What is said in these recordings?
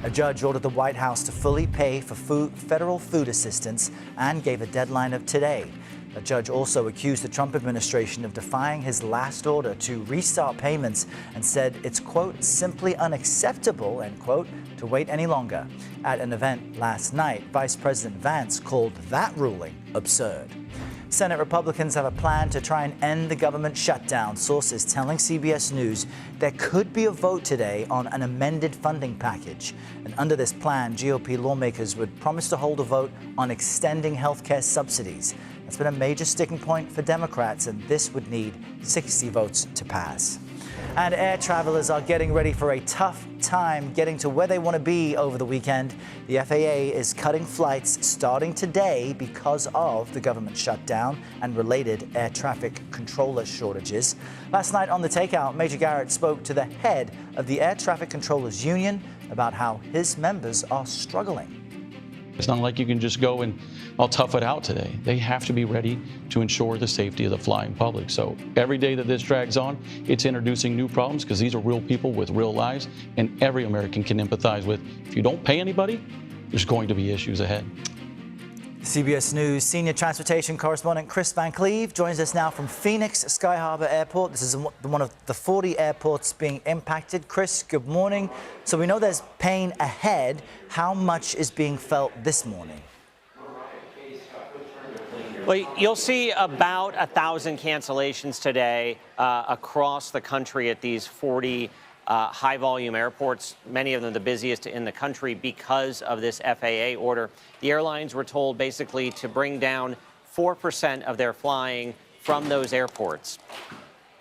A judge ordered the White House to fully pay for federal food assistance and gave a deadline of today. The judge also accused the Trump administration of defying his last order to restart payments and said it's, quote, simply unacceptable, end quote, to wait any longer. At an event last night, Vice President Vance called that ruling absurd. Senate Republicans have a plan to try and end the government shutdown. Sources telling CBS News there could be a vote today on an amended funding package. And under this plan, GOP lawmakers would promise to hold a vote on extending health care subsidies. That's been a major sticking point for Democrats, and this would need 60 votes to pass. And air travelers are getting ready for a tough time getting to where they want to be over the weekend. The FAA is cutting flights starting today because of the government shutdown and related air traffic controller shortages. Last night on The Takeout, Major Garrett spoke to the head of the Air Traffic Controllers Union about how his members are struggling. It's not like you can just go and I'll tough it out today. They have to be ready to ensure the safety of the flying public. So every day that this drags on, it's introducing new problems because these are real people with real lives, and every American can empathize with. If you don't pay anybody, there's going to be issues ahead. CBS News senior transportation correspondent Kris Cleave joins us now from Phoenix Sky Harbor Airport. This is one of the 40 airports being impacted. Kris, good morning. So we know there's pain ahead. How much is being felt this morning? Well, you'll see about 1,000 cancellations today across the country at these 40 high-volume airports, many of them the busiest in the country because of this FAA order. The airlines were told basically to bring down 4% of their flying from those airports.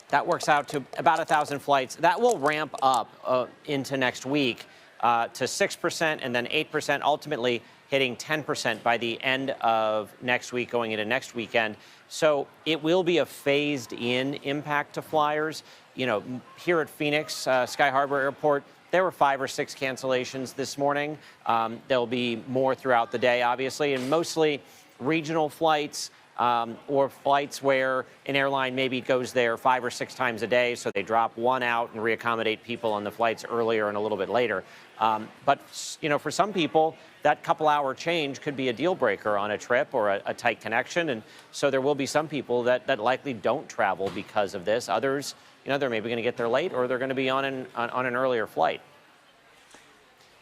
That works out to about 1,000 flights. That will ramp up into next week to 6% and then 8%, ultimately hitting 10% by the end of next week, going into next weekend. So it will be a phased-in impact to flyers. You know, here at Phoenix Sky Harbor Airport, there were 5 or 6 cancellations this morning. There'll be more throughout the day, obviously, and mostly regional flights or flights where an airline maybe goes there 5 or 6 times a day, so they drop one out and reaccommodate people on the flights earlier and a little bit later. But, you know, for some people, that couple-hour change could be a deal breaker on a trip or a tight connection. And so there will be some people that likely don't travel because of this. Others, you know, they're maybe going to get there late or they're going to be on an earlier flight.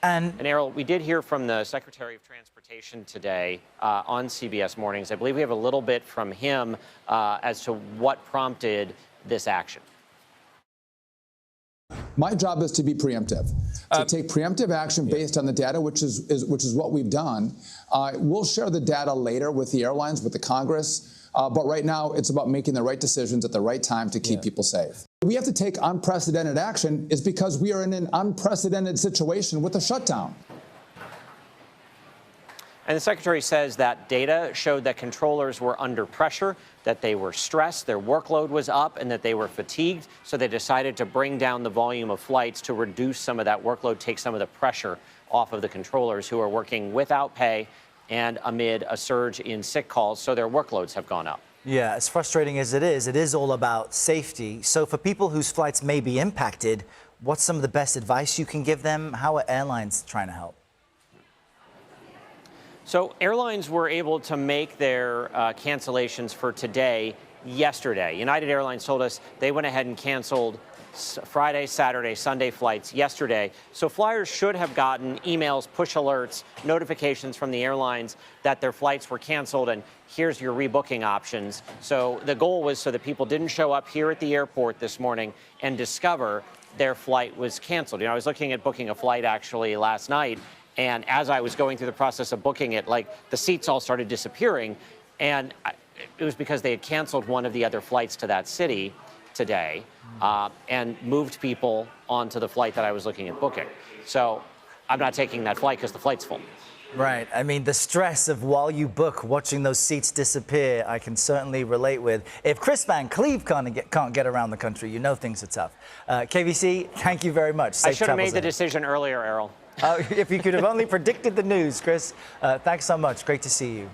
And Errol, we did hear from the Secretary of Transportation today on CBS Mornings. I believe we have a little bit from him as to what prompted this action. My job is to be preemptive, to take preemptive action based on the data, which is what we've done. We'll share the data later with the airlines, with the Congress, but right now it's about making the right decisions at the right time to keep people safe. We have to take unprecedented action is because we are in an unprecedented situation with a shutdown. And the Secretary says that data showed that controllers were under pressure, that they were stressed, their workload was up, and that they were fatigued. So they decided to bring down the volume of flights to reduce some of that workload, take some of the pressure off of the controllers who are working without pay and amid a surge in sick calls. So their workloads have gone up. Yeah, as frustrating as it is all about safety. So for people whose flights may be impacted, what's some of the best advice you can give them? How are airlines trying to help? So airlines were able to make their cancellations for today yesterday. United Airlines told us they went ahead and canceled Friday, Saturday, Sunday flights yesterday. So flyers should have gotten emails, push alerts, notifications from the airlines that their flights were canceled and here's your rebooking options. So the goal was so that people didn't show up here at the airport this morning and discover their flight was canceled. You know, I was looking at booking a flight actually last night, and as I was going through the process of booking it, like the seats all started disappearing, and it was because they had canceled one of the other flights to that city today and moved people onto the flight that I was looking at booking. So I'm not taking that flight because the flight's full. Right. I mean, the stress of while you book, watching those seats disappear, I can certainly relate with. If Kris Cleave can't get around the country, you know things are tough. KVC, thank you very much. Safe I should have made the ahead. decision earlier, Errol. If you could have only predicted the news, Kris. Thanks so much. Great to see you.